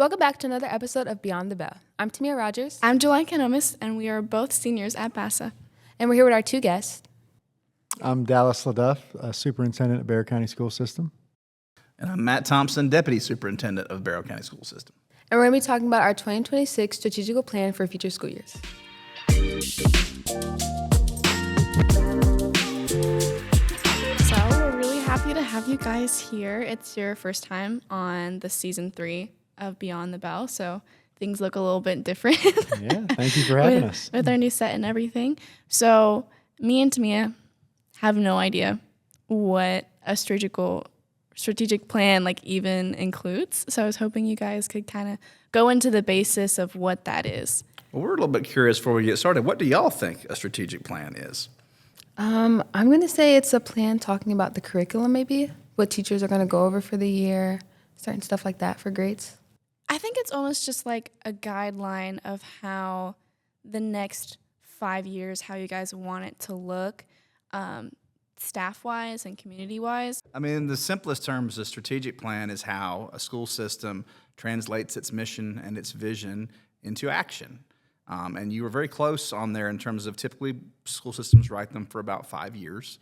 Welcome back to another episode of Beyond the Bell. I'm Tamia Rogers. I'm July Kenomis, and we are both seniors at BASA. And we're here with our two guests. I'm Dallas LeDuff, Superintendent at Barrow County School System. And I'm Matt Thompson, Deputy Superintendent of Barrow County School System. And we're going to be talking about our 2026 strategical plan for future school years. So we're really happy to have you guys here. It's your first time on the season 3 of Beyond the Bell, so things look a little bit different. Yeah, thank you for having us. With our new set and everything. So me and Tamia have no idea what a strategic plan even includes. So I was hoping you guys could kind of go into the basis of what that is. Well, we're a little bit curious before we get started. What do y'all think a strategic plan is? I'm going to say it's a plan talking about the curriculum, maybe, what teachers are going to go over for the year, certain stuff like that for grades. I think it's almost just like a guideline of how the next 5 years, how you guys want it to look, staff-wise and community-wise. I mean, in the simplest terms, a strategic plan is how a school system translates its mission and its vision into action. And you were very close on there in terms of typically school systems write them for about 5 years.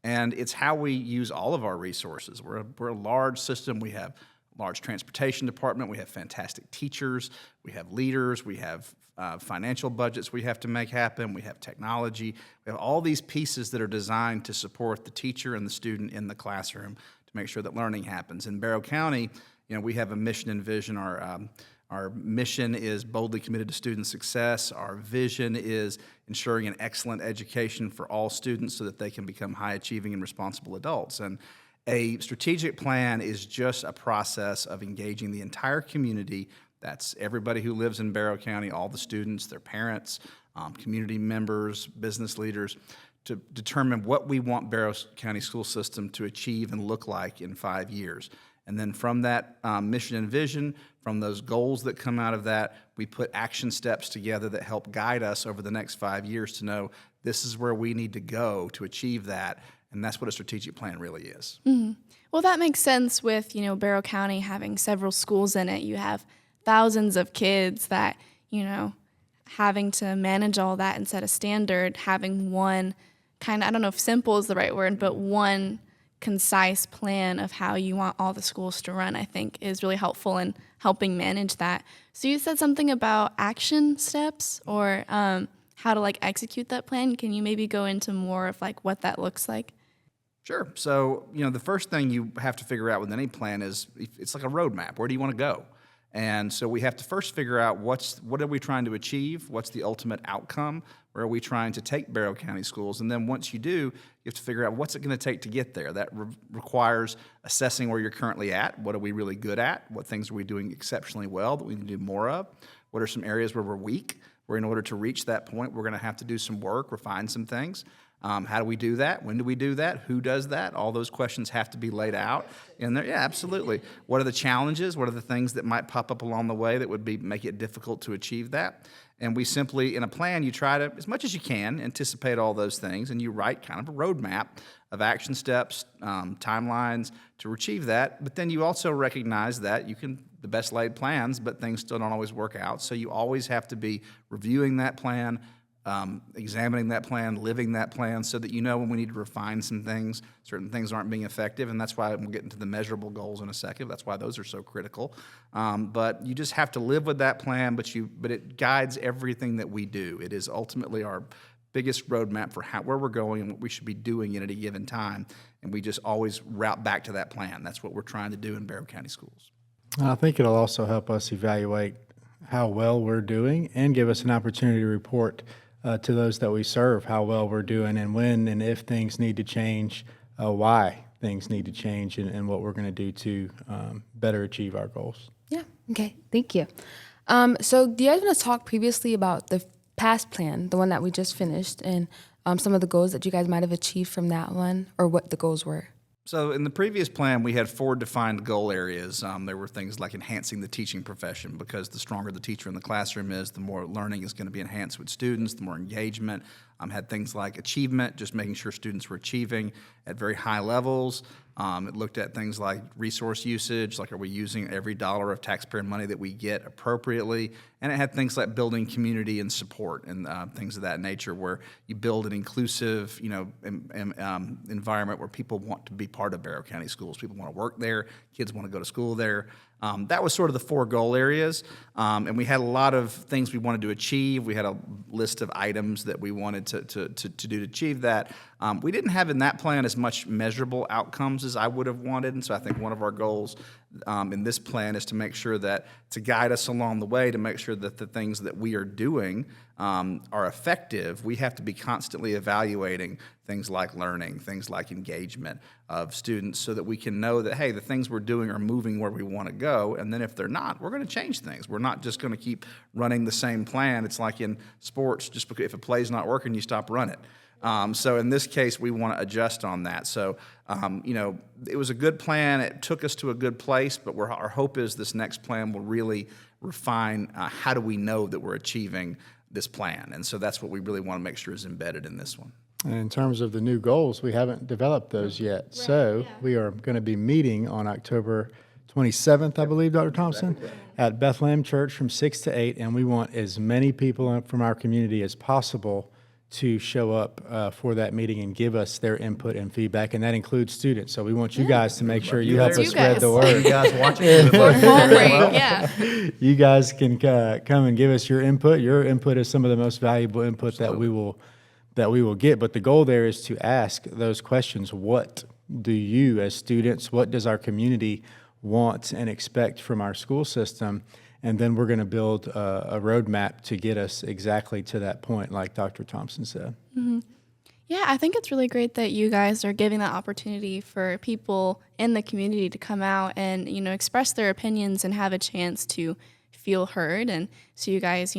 And it's how we use all of our resources. We're a large system. We have large transportation department, we have fantastic teachers, we have leaders, we have financial budgets we have to make happen, we have technology, we have all these pieces that are designed to support the teacher and the student in the classroom to make sure that learning happens. In Barrow County, we have a mission and vision. Our mission is boldly committed to student success. Our vision is ensuring an excellent education for all students so that they can become high-achieving and responsible adults. And a strategic plan is just a process of engaging the entire community. That's everybody who lives in Barrow County, all the students, their parents, community members, business leaders, to determine what we want Barrow County School System to achieve and look like in 5 years. And then from that mission and vision, from those goals that come out of that, we put action steps together that help guide us over the next 5 years to know this is where we need to go to achieve that. And that's what a strategic plan really is. Mm-hmm. Well, that makes sense with, Barrow County having several schools in it. You have thousands of kids that, having to manage all that and set a standard, having one kind of, I don't know if simple is the right word, but one concise plan of how you want all the schools to run, I think is really helpful in helping manage that. So you said something about action steps or how to execute that plan. Can you maybe go into more of what that looks like? Sure. So, the first thing you have to figure out with any plan is it's like a roadmap. Where do you want to go? And so we have to first figure out what are we trying to achieve? What's the ultimate outcome? Where are we trying to take Barrow County schools? And then once you do, you have to figure out what's it going to take to get there. That requires assessing where you're currently at. What are we really good at? What things are we doing exceptionally well that we need to do more of? What are some areas where we're weak? Where in order to reach that point, we're going to have to do some work, refine some things. How do we do that? When do we do that? Who does that? All those questions have to be laid out in there. Yeah, absolutely. What are the challenges? What are the things that might pop up along the way that would make it difficult to achieve that? And we simply, in a plan, you try to, as much as you can, anticipate all those things, and you write kind of a roadmap of action steps, timelines to achieve that. But then you also recognize that the best laid plans, but things still don't always work out. So you always have to be reviewing that plan, examining that plan, living that plan, so that when we need to refine some things, certain things aren't being effective, and that's why we'll get into the measurable goals in a second. That's why those are so critical. But you just have to live with that plan, but it guides everything that we do. It is ultimately our biggest roadmap for where we're going and what we should be doing at any given time, and we just always route back to that plan. That's what we're trying to do in Barrow County Schools. I think it'll also help us evaluate how well we're doing and give us an opportunity to report to those that we serve how well we're doing and when and if things need to change, why things need to change, and what we're going to do to better achieve our goals. Yeah, okay, thank you. So do you guys want to talk previously about the past plan, the one that we just finished, and some of the goals that you guys might have achieved from that one, or what the goals were? So in the previous plan, we had 4 defined goal areas. There were things like enhancing the teaching profession, because the stronger the teacher in the classroom is, the more learning is going to be enhanced with students, the more engagement. Had things like achievement, just making sure students were achieving at very high levels. It looked at things like resource usage, like are we using every dollar of taxpayer money that we get appropriately? And it had things like building community and support and things of that nature, where you build an inclusive, environment where people want to be part of Barrow County Schools. People want to work there. Kids want to go to school there. That was sort of the 4 goal areas, and we had a lot of things we wanted to achieve. We had a list of items that we wanted to do to achieve that. We didn't have in that plan as much measurable outcomes as I would have wanted, and so I think one of our goals in this plan is to make sure that, to guide us along the way, to make sure that the things that we are doing are effective. We have to be constantly evaluating things like learning, things like engagement of students, so that we can know that, hey, the things we're doing are moving where we want to go, and then if they're not, we're going to change things. We're not just going to keep running the same plan. It's like in sports, just because if a play's not working, you stop running. So in this case, we want to adjust on that. So, it was a good plan. It took us to a good place, but our hope is this next plan will really refine how do we know that we're achieving this plan. And so that's what we really want to make sure is embedded in this one. And in terms of the new goals, we haven't developed those yet. Right, so we are going to be meeting on October 27th, I believe, Dr. Thompson, at Bethlehem Church from 6 to 8, and we want as many people from our community as possible to show up for that meeting and give us their input and feedback, and that includes students. So we want you guys to make sure you help us spread the word. You guys watching? You guys can come and give us your input. Your input is some of the most valuable input that we will get. But the goal there is to ask those questions. What do you, as students, what does our community want and expect from our school system? And then we're going to build a roadmap to get us exactly to that point, like Dr. Thompson said. Mm-hmm. Yeah, I think it's really great that you guys are giving that opportunity for people in the community to come out and, express their opinions and have a chance to feel heard. And so you guys,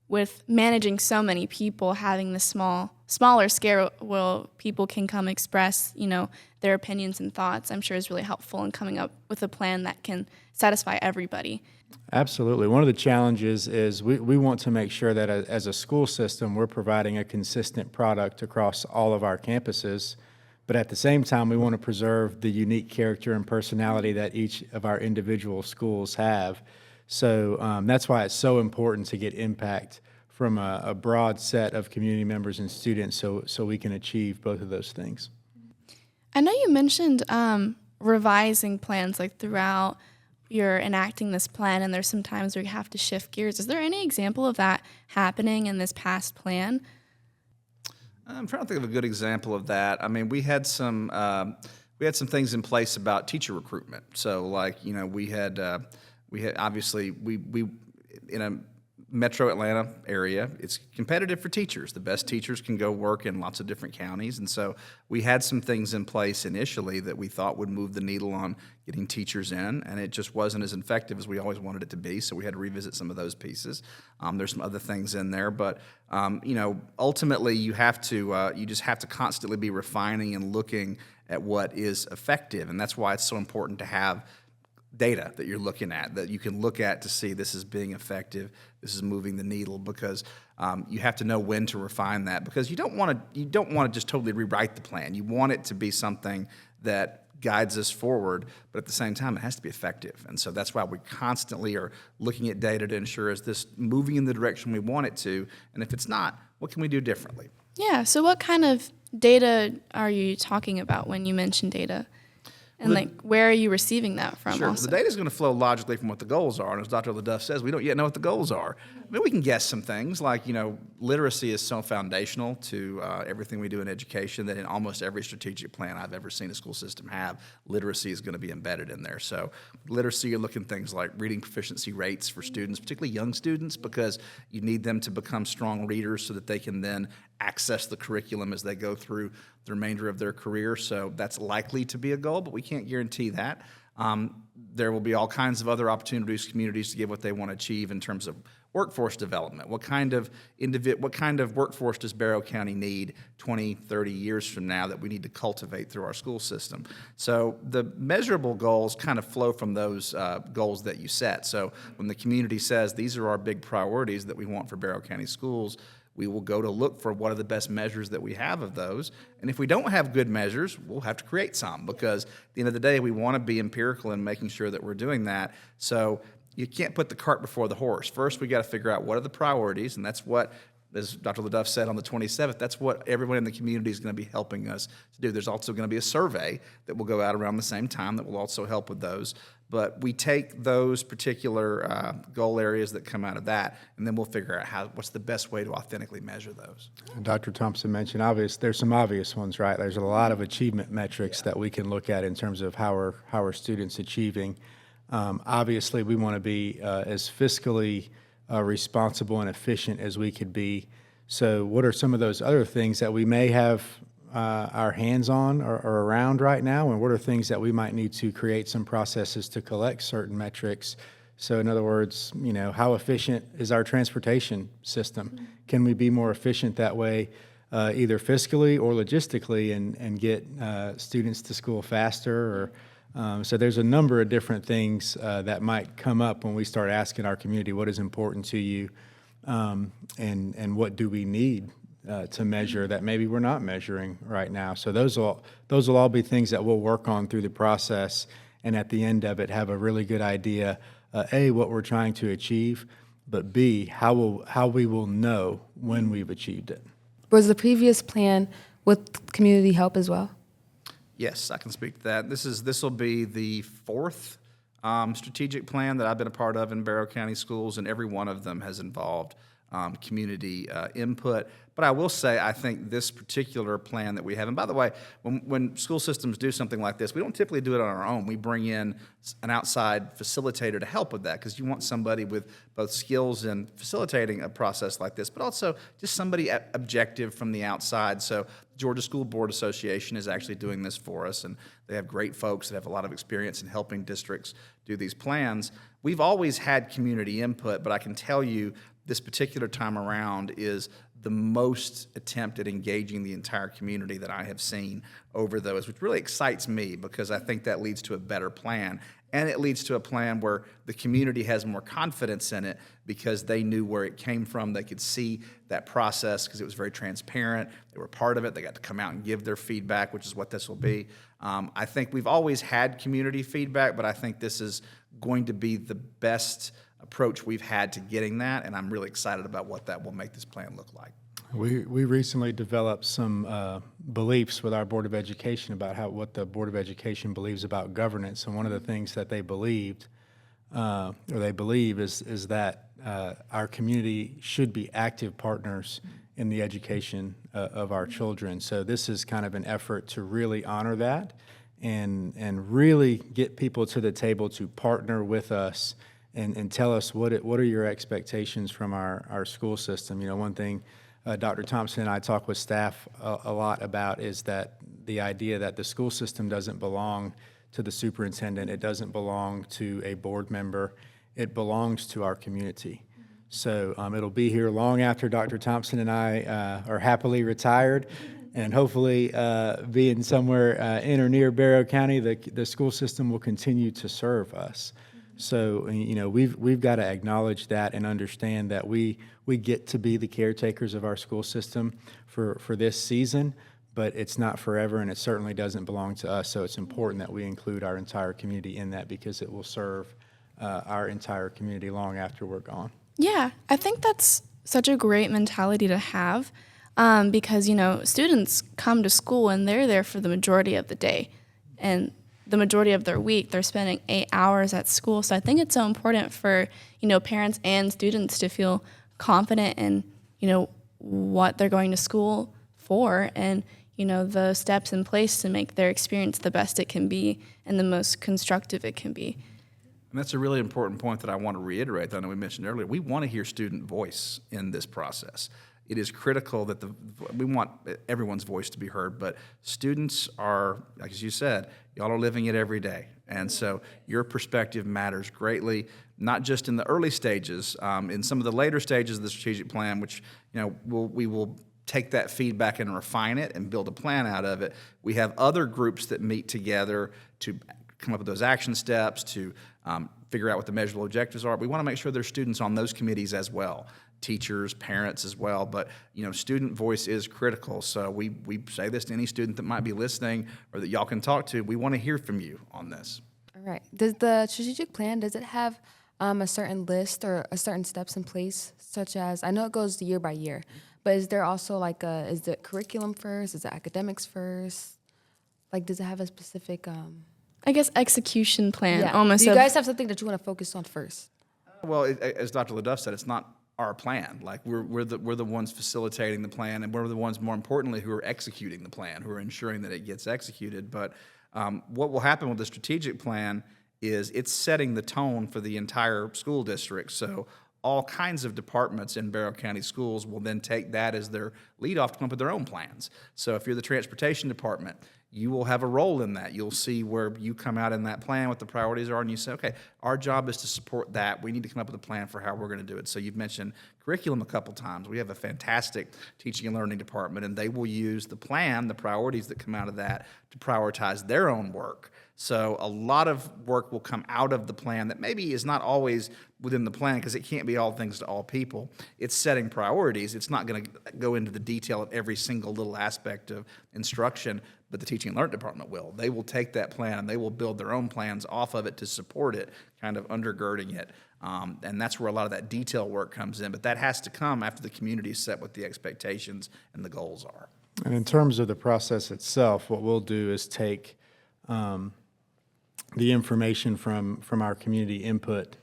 with managing so many people, having this smaller scale where people can come express, their opinions and thoughts, I'm sure is really helpful in coming up with a plan that can satisfy everybody. Absolutely. One of the challenges is we want to make sure that as a school system, we're providing a consistent product across all of our campuses. But at the same time, we want to preserve the unique character and personality that each of our individual schools have. So that's why it's so important to get impact from a broad set of community members and students so we can achieve both of those things. I know you mentioned revising plans like throughout you're enacting this plan, and there's some times where you have to shift gears. Is there any example of that happening in this past plan? I'm trying to think of a good example of that. I mean, we had some things in place about teacher recruitment. So, we had obviously we in a metro Atlanta area, it's competitive for teachers. The best teachers can go work in lots of different counties. And so we had some things in place initially that we thought would move the needle on getting teachers in, and it just wasn't as effective as we always wanted it to be. So we had to revisit some of those pieces. There's some other things in there, but ultimately you just have to constantly be refining and looking at what is effective. And that's why it's so important to have data that you're looking at, that you can look at to see this is being effective, this is moving the needle, because you have to know when to refine that, because you don't want to just totally rewrite the plan. You want it to be something that guides us forward, but at the same time, it has to be effective. And so that's why we constantly are looking at data to ensure, is this moving in the direction we want it to? And if it's not, what can we do differently? Yeah, so what kind of data are you talking about when you mention data? And where are you receiving that from? Sure, also? The data is going to flow logically from what the goals are. And as Dr. LeDuff says, we don't yet know what the goals are. I mean, we can guess some things, like, literacy is so foundational to everything we do in education that in almost every strategic plan I've ever seen a school system have, literacy is going to be embedded in there. So literacy, you're looking at things like reading proficiency rates for students, particularly young students, because you need them to become strong readers so that they can then access the curriculum as they go through the remainder of their career. So that's likely to be a goal, but we can't guarantee that. There will be all kinds of other opportunities for communities to give what they want to achieve in terms of workforce development. What kind of workforce does Barrow County need 20, 30 years from now that we need to cultivate through our school system? So the measurable goals kind of flow from those goals that you set. So when the community says, these are our big priorities that we want for Barrow County schools, we will go to look for what are the best measures that we have of those. And if we don't have good measures, we'll have to create some, because at the end of the day, we want to be empirical in making sure that we're doing that. So you can't put the cart before the horse. First, we got to figure out what are the priorities, and that's what, as Dr. LeDuff said on the 27th, that's what everyone in the community is going to be helping us to do. There's also going to be a survey that will go out around the same time that will also help with those. But we take those particular goal areas that come out of that, and then we'll figure out what's the best way to authentically measure those. Dr. Thompson mentioned there's some obvious ones, right? There's a lot of achievement metrics that we can look at in terms of how are students achieving. Obviously, we want to be as fiscally responsible and efficient as we could be. So what are some of those other things that we may have our hands on or around right now, and what are things that we might need to create some processes to collect certain metrics? So in other words, how efficient is our transportation system? Can we be more efficient that way, either fiscally or logistically, and get students to school faster? So there's a number of different things that might come up when we start asking our community what is important to you, and what do we need to measure that maybe we're not measuring right now. So those will all be things that we'll work on through the process, and at the end of it have a really good idea, A, what we're trying to achieve, but B, how we will know when we've achieved it. Was the previous plan with community help as well? Yes, I can speak to that. This will be the fourth strategic plan that I've been a part of in Barrow County Schools, and every one of them has involved community input. But I will say, I think this particular plan that we have, and by the way, when school systems do something like this, we don't typically do it on our own. We bring in an outside facilitator to help with that, because you want somebody with both skills in facilitating a process like this, but also just somebody objective from the outside. So Georgia School Board Association is actually doing this for us, and they have great folks that have a lot of experience in helping districts do these plans. We've always had community input, but I can tell you this particular time around is the most attempt at engaging the entire community that I have seen over those, which really excites me, because I think that leads to a better plan. And it leads to a plan where the community has more confidence in it, because they knew where it came from. They could see that process because it was very transparent. They were part of it. They got to come out and give their feedback, which is what this will be. I think we've always had community feedback, but I think this is going to be the best approach we've had to getting that, and I'm really excited about what that will make this plan look like. We recently developed some beliefs with our Board of Education about what the Board of Education believes about governance, and one of the things that they believe is that our community should be active partners in the education of our children. So this is kind of an effort to really honor that and really get people to the table to partner with us and tell us what are your expectations from our school system. One thing Dr. Thompson and I talk with staff a lot about is that the idea that the school system doesn't belong to the superintendent, it doesn't belong to a board member, it belongs to our community. So it'll be here long after Dr. Thompson and I are happily retired, and hopefully being somewhere in or near Barrow County, the school system will continue to serve us. So, we've got to acknowledge that and understand that we get to be the caretakers of our school system for this season, but it's not forever, and it certainly doesn't belong to us. So it's important that we include our entire community in that, because it will serve our entire community long after we're gone. Yeah, I think that's such a great mentality to have, because, students come to school and they're there for the majority of the day, and the majority of their week they're spending 8 hours at school. So I think it's so important for, parents and students to feel confident in, what they're going to school for, and, the steps in place to make their experience the best it can be and the most constructive it can be. And that's a really important point that I want to reiterate that I know we mentioned earlier. We want to hear student voice in this process. It is critical that we want everyone's voice to be heard, but students are, like as you said, y'all are living it every day. And so your perspective matters greatly, not just in the early stages, in some of the later stages of the strategic plan, which we will take that feedback and refine it and build a plan out of it. We have other groups that meet together to come up with those action steps, to figure out what the measurable objectives are. We want to make sure there's students on those committees as well, teachers, parents as well. But student voice is critical. So we say this to any student that might be listening or that y'all can talk to. We want to hear from you on this. All right. Does the strategic plan, does it have a certain list or a certain steps in place, such as, I know it goes year by year, but is there also is it curriculum first? Is it academics first? Does it have a specific... I guess execution plan Yeah. almost. Do you guys have something that you want to focus on first? Well, as Dr. LeDuff said, it's not our plan. We're the ones facilitating the plan, and we're the ones, more importantly, who are executing the plan, who are ensuring that it gets executed. But what will happen with the strategic plan is it's setting the tone for the entire school district. So all kinds of departments in Barrow County Schools will then take that as their lead off to come up with their own plans. So if you're the transportation department, you will have a role in that. You'll see where you come out in that plan, what the priorities are, and you say, okay, our job is to support that. We need to come up with a plan for how we're going to do it. So you've mentioned curriculum a couple times. We have a fantastic teaching and learning department, and they will use the plan, the priorities that come out of that, to prioritize their own work. So a lot of work will come out of the plan that maybe is not always within the plan, because it can't be all things to all people. It's setting priorities. It's not going to go into the detail of every single little aspect of instruction, but the teaching and learning department will. They will take that plan and they will build their own plans off of it to support it, kind of undergirding it. And that's where a lot of that detail work comes in. But that has to come after the community is set what the expectations and the goals are. And in terms of the process itself, what we'll do is take the information from our community input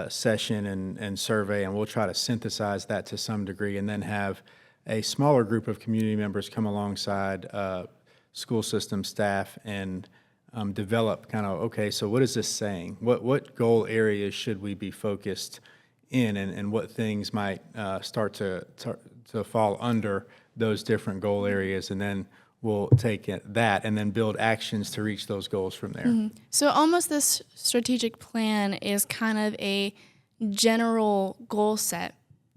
session and survey, and we'll try to synthesize that to some degree, and then have a smaller group of community members come alongside school system staff and develop kind of, okay, so what is this saying? What goal areas should we be focused in, and what things might start to fall under those different goal areas, and then we'll take that and then build actions to reach those goals from there. Mm-hmm. So almost this strategic plan is kind of a general goal set.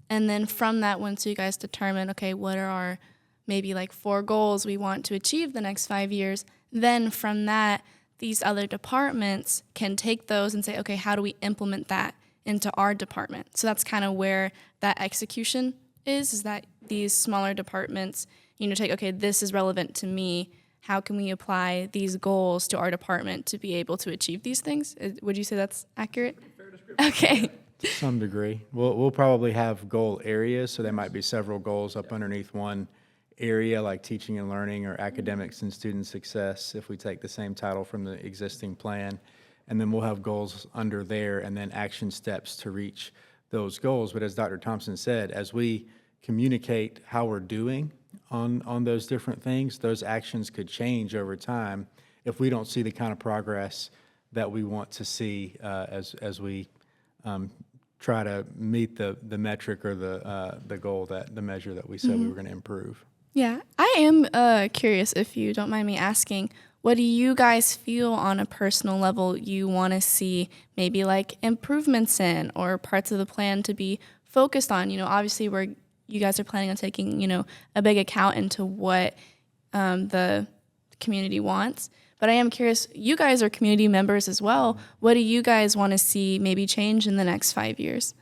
And then from that, once you guys determine, okay, what are our maybe 4 goals we want to achieve the next 5 years, then from that, these other departments can take those and say, okay, how do we implement that into our department? So that's kind of where that execution is that these smaller departments take, okay, this is relevant to me. How can we apply these goals to our department to be able to achieve these things? Would you say that's accurate? Fair description. Okay. To some degree. We'll probably have goal areas, so there might be several goals up underneath one area, like teaching and learning or academics and student success, if we take the same title from the existing plan. And then we'll have goals under there and then action steps to reach those goals. But as Dr. Thompson said, as we communicate how we're doing on those different things, those actions could change over time if we don't see the kind of progress that we want to see as we try to meet the metric or the goal, that the measure that we said we were going to improve. Yeah, I am curious, if you don't mind me asking, what do you guys feel on a personal level you want to see maybe improvements in, or parts of the plan to be focused on? Obviously you guys are planning on taking, a big account into what the community wants. But I am curious, you guys are community members as well. What do you guys want to see maybe change in the next 5 years?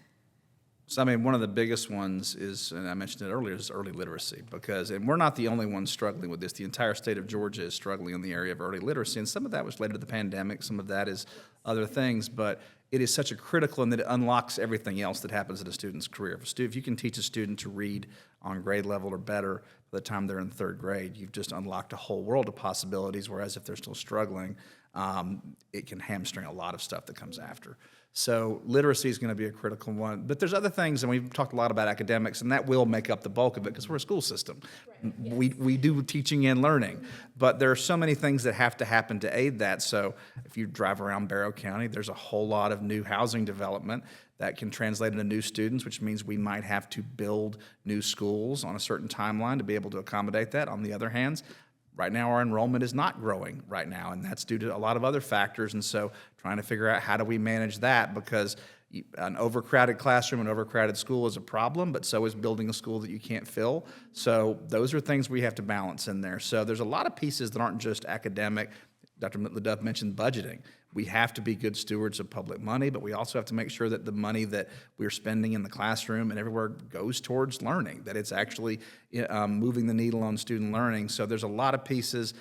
So, one of the biggest ones is, and I mentioned it earlier, is early literacy, and we're not the only ones struggling with this. The entire state of Georgia is struggling in the area of early literacy, and some of that was related to the pandemic, some of that is other things, but it is such a critical, and that it unlocks everything else that happens in a student's career. If you can teach a student to read on grade level or better by the time they're in 3rd grade, you've just unlocked a whole world of possibilities, whereas if they're still struggling, it can hamstring a lot of stuff that comes after. So literacy is going to be a critical one. But there's other things, and we've talked a lot about academics, and that will make up the bulk of it because we're a school system. Right. Yes. We do teaching and learning. But there are so many things that have to happen to aid that. So if you drive around Barrow County, there's a whole lot of new housing development that can translate into new students, which means we might have to build new schools on a certain timeline to be able to accommodate that. On the other hand, right now, our enrollment is not growing right now, and that's due to a lot of other factors. And so trying to figure out how do we manage that, because an overcrowded classroom, an overcrowded school is a problem, but so is building a school that you can't fill. So those are things we have to balance in there. So there's a lot of pieces that aren't just academic. Dr. LeDuff mentioned budgeting. we have to be good stewards of public money, but we also have to make sure that the money that we're spending in the classroom and everywhere goes towards learning, that it's actually moving the needle on student learning. So there's a lot of pieces,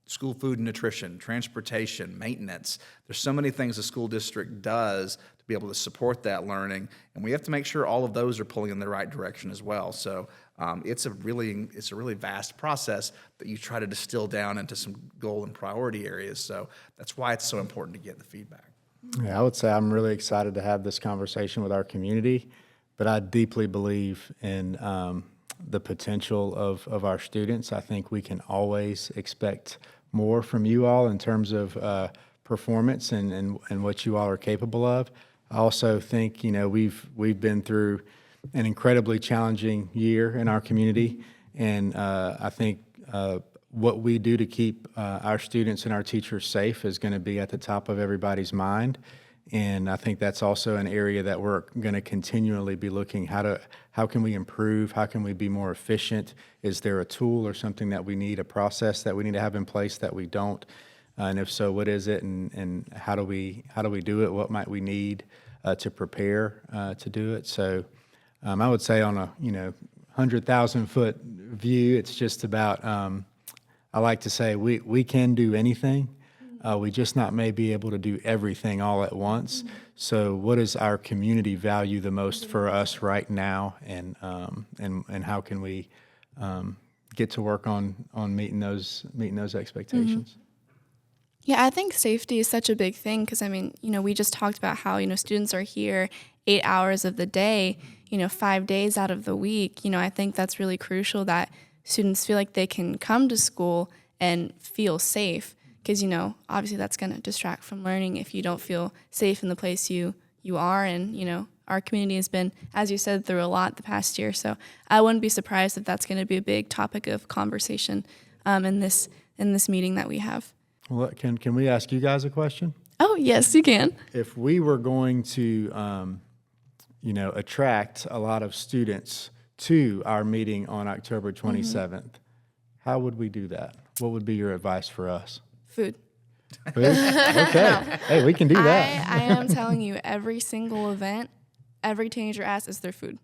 school food and nutrition, transportation, maintenance. There's so many things the school district does to be able to support that learning, and we have to make sure all of those are pulling in the right direction as well. So it's a really vast process that you try to distill down into some goal and priority areas. So that's why it's so important to get the feedback. Yeah, I would say I'm really excited to have this conversation with our community, but I deeply believe in the potential of our students. I think we can always expect more from you all in terms of performance and what you all are capable of. I also think, we've been through an incredibly challenging year in our community, and I think what we do to keep our students and our teachers safe is going to be at the top of everybody's mind. And I think that's also an area that we're going to continually be looking how can we improve, how can we be more efficient? Is there a tool or something that we need, a process that we need to have in place that we don't? And if so, what is it, and how do we do it? What might we need to prepare to do it? So I would say on a 100,000-foot view, it's just about I like to say we can do anything. We just not may be able to do everything all at once. So what does our community value the most for us right now, and how can we get to work on meeting those expectations? Yeah, I think safety is such a big thing because, we just talked about how, students are here 8 hours of the day, 5 days out of the week. I think that's really crucial that students feel like they can come to school and feel safe because, obviously that's going to distract from learning if you don't feel safe in the place you are. And, our community has been, as you said, through a lot the past year. So I wouldn't be surprised if that's going to be a big topic of conversation in this meeting that we have. Well, can we ask you guys a question? Oh, yes, you can. If we were going to, attract a lot of students to our meeting on October 27th, how would we do that? What would be your advice for us? Food. Food? Okay. Hey, we can do that. I am telling you, every single event, every teenager asks is their food.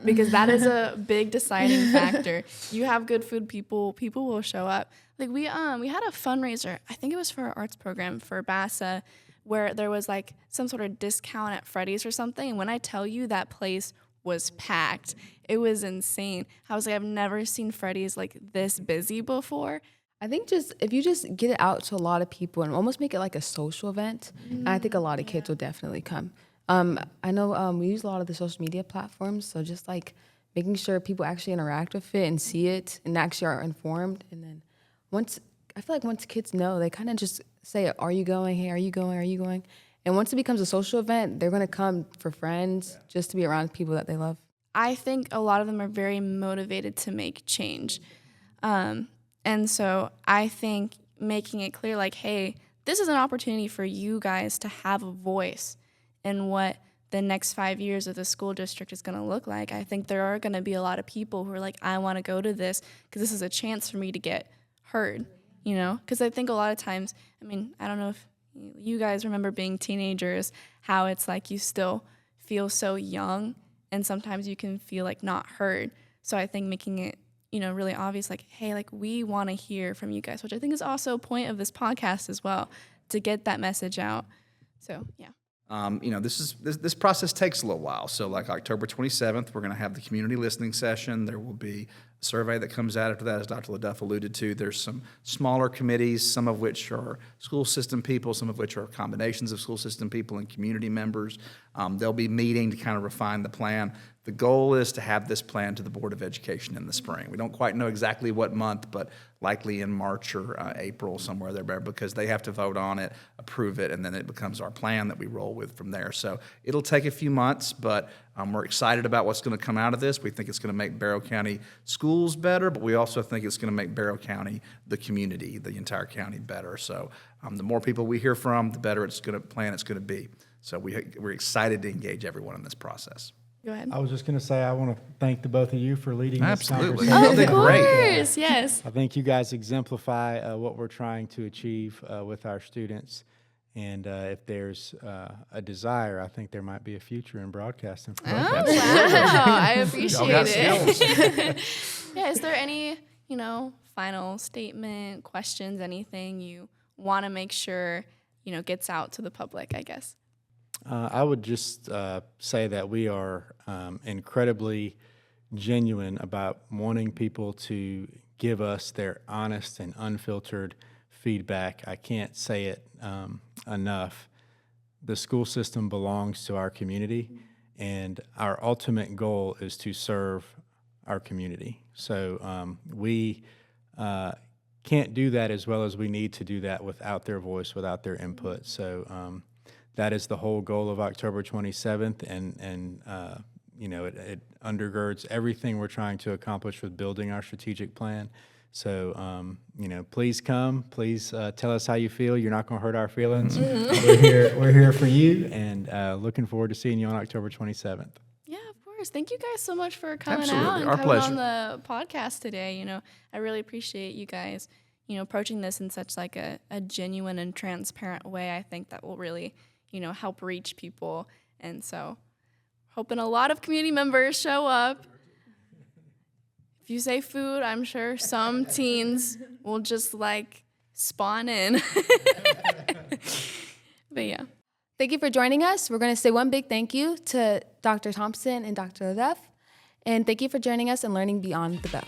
Because that is a big deciding factor. You have good food, people will show up. Like we had a fundraiser, I think it was for our arts program for BASA, where there was like some sort of discount at Freddy's or something. And when I tell you that place was packed, it was insane. I was like, I've never seen Freddy's like this busy before. I think if you just get it out to a lot of people and almost make it like a social event, I think a lot of kids will definitely come. I know we use a lot of the social media platforms, so just like making sure people actually interact with it and see it and actually are informed. And then once kids know, they kind of just say, are you going? Hey, are you going? Are you going? And once it becomes a social event, they're going to come for friends, just to be around people that they love. I think a lot of them are very motivated to make change. And so I think making it clear, like, hey, this is an opportunity for you guys to have a voice in what the next 5 years of the school district is going to look like. I think there are going to be a lot of people who are like, I want to go to this because this is a chance for me to get heard, Because I think a lot of times, I don't know if you guys remember being teenagers, how it's like you still feel so young and sometimes you can feel like not heard. So I think making it, really obvious, like, hey, like we want to hear from you guys, which I think is also a point of this podcast as well, to get that message out. So, yeah. This process takes a little while. So like October 27th, we're going to have the community listening session. There will be a survey that comes out after that, as Dr. LeDuff alluded to. There's some smaller committees, some of which are school system people, some of which are combinations of school system people and community members. They'll be meeting to kind of refine the plan. The goal is to have this plan to the Board of Education in the spring. We don't quite know exactly what month, but likely in March or April, somewhere there, because they have to vote on it, approve it, and then it becomes our plan that we roll with from there. So it'll take a few months, but we're excited about what's going to come out of this. We think it's going to make Barrow County schools better, but we also think it's going to make Barrow County, the community, the entire county, better. So the more people we hear from, the better it's going to be. So we're excited to engage everyone in this process. Go ahead. I was just going to say I want to thank the both of you for leading Absolutely. this conversation. Of Great. course, yes. I think you guys exemplify what we're trying to achieve with our students. And if there's a desire, I think there might be a future in broadcasting. Oh, wow. I Y'all appreciate got it. skills. Yeah, is there any, final statement, questions, anything you want to make sure, gets out to the public, I guess? I would just say that we are incredibly genuine about wanting people to give us their honest and unfiltered feedback. I can't say it enough. The school system belongs to our community, and our ultimate goal is to serve our community. So we can't do that as well as we need to do that without their voice, without their input. So that is the whole goal of October 27th, and it undergirds everything we're trying to accomplish with building our strategic plan. So, please come. Please tell us how you feel. You're not going to hurt our feelings. We're here for you, and looking forward to seeing you on October 27th. Yeah, of course. Thank you guys so much for coming Absolutely. out and Our coming pleasure. on the podcast today. I really appreciate you guys, approaching this in such like a genuine and transparent way. I think that will really, help reach people. And so hoping a lot of community members show up. If you say food, I'm sure some teens will just spawn in. But yeah. Thank you for joining us. We're going to say one big thank you to Dr. Thompson and Dr. LeDuff. And thank you for joining us and learning beyond the bell.